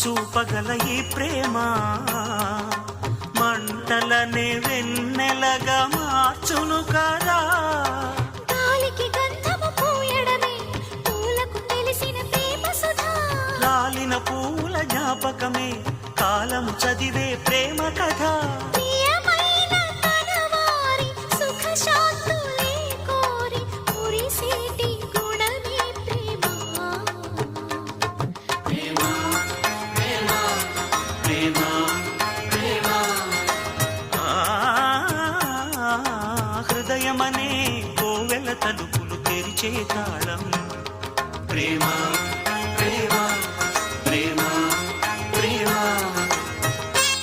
చూపగల ఈ ప్రేమ మంటలనే వెన్నెలగా మార్చును కదా. గాలికి గంధము పూయడమే పూలకు తెలిసిన ప్రేమ సుధా. రాలిన పూల జ్ఞాపకమే కాలము చదివే ప్రేమ కథ. ప్రియమైన కనవారి సుఖ శాంతులే కోరి మురిసేటి గుణమే ప్రేమ. ప్రేమ ప్రేమ ప్రేమ ప్రేమ హృదయమనే కోవెల తలుపులు తెరిచే తాళం ప్రేమ.